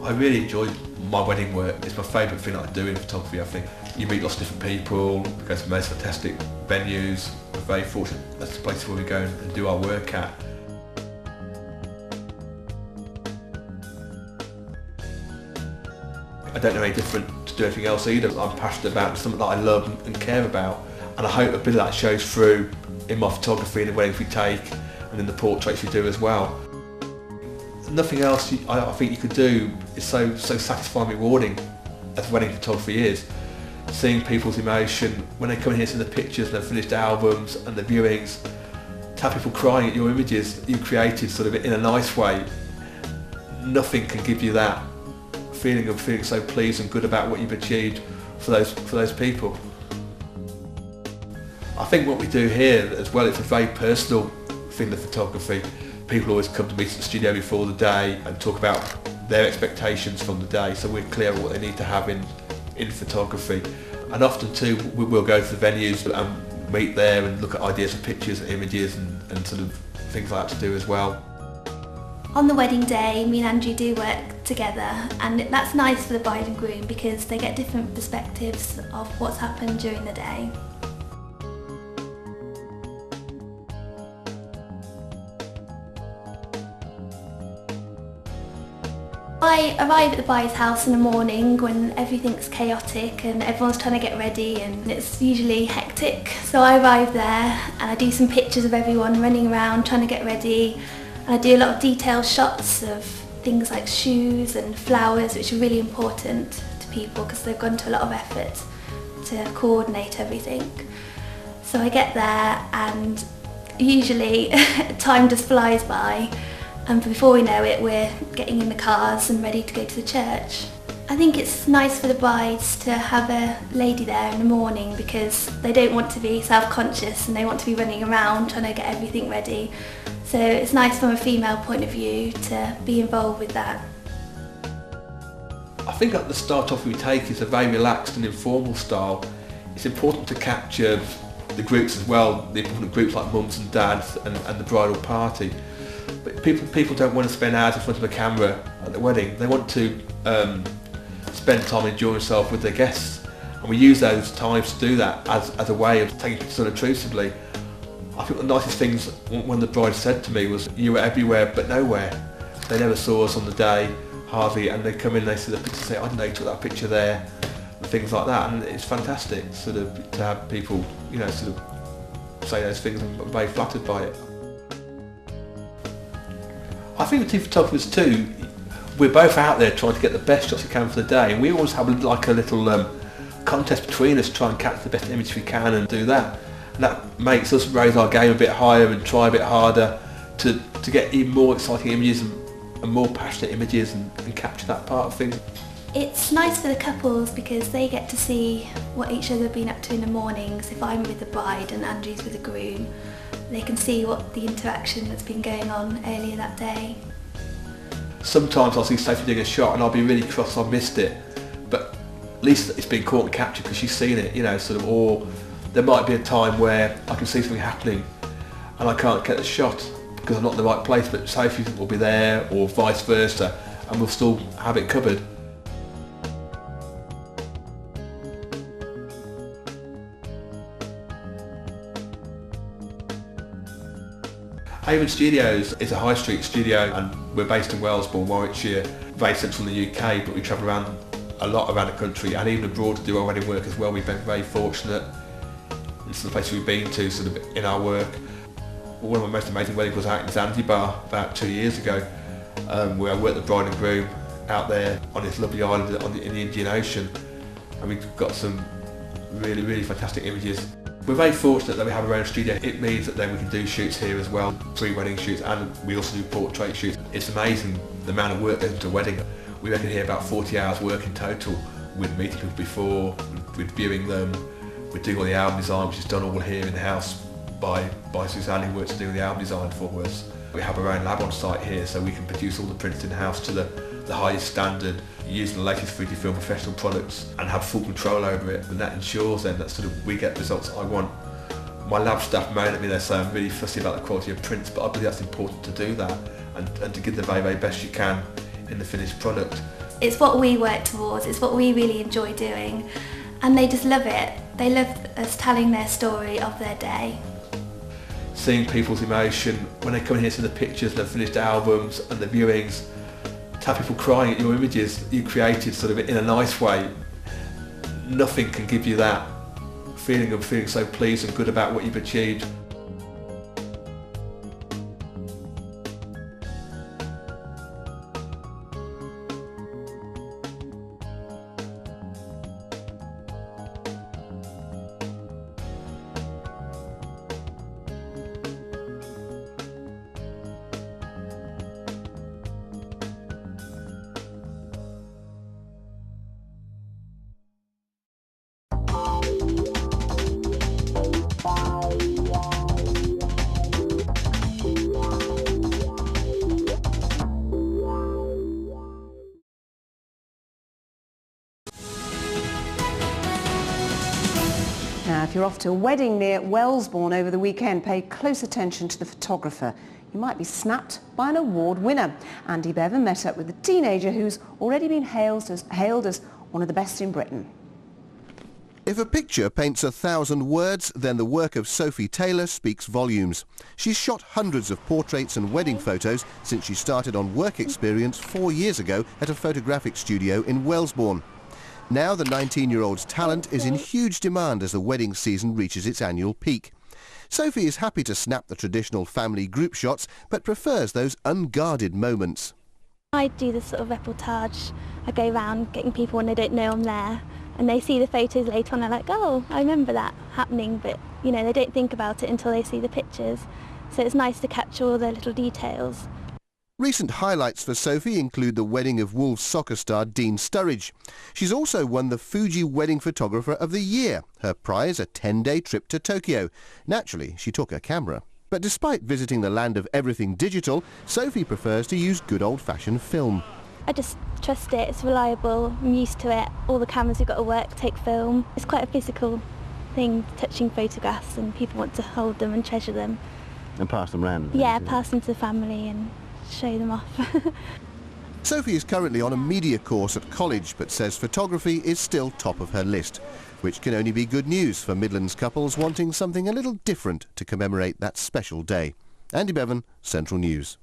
I really enjoy my wedding work. It's my favourite thing that I do in photography, I think. You meet lots of different people, go to the most fantastic venues. We're very fortunate that's the place where we go and do our work at. I don't know any different to do anything else either. I'm passionate about something that I love and care about, and I hope a bit of that shows through in my photography and the weddings we take and in the portraits we do as well. Nothing else I think you could do is so satisfying and rewarding as wedding photography is. Seeing people's emotion when they come in here to see the pictures and the finished albums and the viewings, to have people crying at your images that you created sort of in a nice way. Nothing can give you that feeling of feeling so pleased and good about what you've achieved for those people. I think what we do here as well, it's a very personal thing, the photography. People always come to meet at the studio before the day and talk about their expectations from the day, so we're clear what they need to have in photography. And often too, we'll go to the venues and meet there and look at ideas for pictures and images and sort of things like that to do as well. On the wedding day, me and Andrew do work together, and that's nice for the bride and groom because they get different perspectives of what's happened during the day. I arrive at the bride's house in the morning when everything's chaotic and everyone's trying to get ready, and it's usually hectic. So I arrive there and I do some pictures of everyone running around trying to get ready, and I do a lot of detailed shots of things like shoes and flowers, which are really important to people because they've gone to a lot of effort to coordinate everything. So I get there and usually time just flies by. And before we know it, we're getting in the cars and ready to go to the church. I think it's nice for the brides to have a lady there in the morning because they don't want to be self-conscious and they want to be running around trying to get everything ready. So it's nice from a female point of view to be involved with that. I think at the start off we take is a very relaxed and informal style. It's important to capture the groups as well, the important groups like mums and dads and the bridal party. But people don't want to spend hours in front of a camera at the wedding. They want to spend time enjoying themselves with their guests, and we use those times to do that as a way of taking pictures unobtrusively. I think the nicest things when the bride said to me was, "You were everywhere but nowhere." They never saw us on the day, hardly, and they come in and they see the picture and say, "I didn't know you took that picture there," and things like that. And it's fantastic sort of to have people, you know, sort of say those things, and I'm very flattered by it. I think the two photographers too, we're both out there trying to get the best shots we can for the day, and we always have like a little contest between us, try and capture the best image we can and do that. And that makes us raise our game a bit higher and try a bit harder to get even more exciting images and more passionate images and capture that part of things. It's nice for the couples because they get to see what each other have been up to in the mornings. If I'm with the bride and Andrew's with the groom, they can see what the interaction that's been going on earlier that day. Sometimes I'll see Sophie doing a shot and I'll be really cross I missed it, but at least it's been caught and captured because she's seen it, you know, sort of. Or there might be a time where I can see something happening and I can't get the shot because I'm not in the right place, but Sophie will be there, or vice versa, and we'll still have it covered. Avon Studios is a high street studio, and we're based in Wellesbourne, Warwickshire, very central in the UK, but we travel around a lot around the country and even abroad to do our wedding work as well. We've been very fortunate in some of the places we've been to sort of in our work. One of my most amazing weddings was out in Zanzibar about 2 years ago, where I worked the bride and groom out there on this lovely island in the Indian Ocean, and we've got some really, really fantastic images. We're very fortunate that we have our own studio. It means that then we can do shoots here as well, pre-wedding shoots, and we also do portrait shoots. It's amazing the amount of work that goes into a wedding. We reckon here about 40 hours work in total, with meeting people before, with viewing them, with doing all the album design, which is done all here in the house by Suzanne, who works doing the album design for us. We have our own lab on site here, so we can produce all the prints in-house to the highest standard, using the latest Fujifilm professional products, and have full control over it. And that ensures then that sort of we get the results I want. My lab staff moan at me, they say I'm really fussy about the quality of prints, but I believe that's important to do that and to give the very, very best you can in the finished product. It's what we work towards, it's what we really enjoy doing, and they just love it. They love us telling their story of their day. Seeing people's emotion when they come in here to the pictures and the finished albums and the viewings, to have people crying at your images that you created sort of in a nice way, nothing can give you that feeling of feeling so pleased and good about what you've achieved. Now, if you're off to a wedding near Wellesbourne over the weekend, pay close attention to the photographer. You might be snapped by an award winner. Andy Bevan met up with a teenager who's already been hailed as one of the best in Britain. If a picture paints 1,000 words, then the work of Sophie Taylor speaks volumes. She's shot hundreds of portraits and wedding photos since she started on work experience 4 years ago at a photographic studio in Wellesbourne. Now the 19-year-old's talent is in huge demand as the wedding season reaches its annual peak. Sophie is happy to snap the traditional family group shots, but prefers those unguarded moments. I do this sort of reportage. I go around getting people when they don't know I'm there, and they see the photos later on, they're like, oh, I remember that happening, but you know, they don't think about it until they see the pictures. So it's nice to capture all the little details. Recent highlights for Sophie include the wedding of Wolves soccer star Dean Sturridge. She's also won the Fuji Wedding Photographer of the Year. Her prize, a 10-day trip to Tokyo. Naturally, she took her camera. But despite visiting the land of everything digital, Sophie prefers to use good old-fashioned film. I just trust it, it's reliable, I'm used to it. All the cameras we've got to work take film. It's quite a physical thing, touching photographs, and people want to hold them and treasure them. And pass them round? Yeah, pass them to the family and show them off. Sophie is currently on a media course at college, but says photography is still top of her list, which can only be good news for Midlands couples wanting something a little different to commemorate that special day. Andy Bevan, Central News.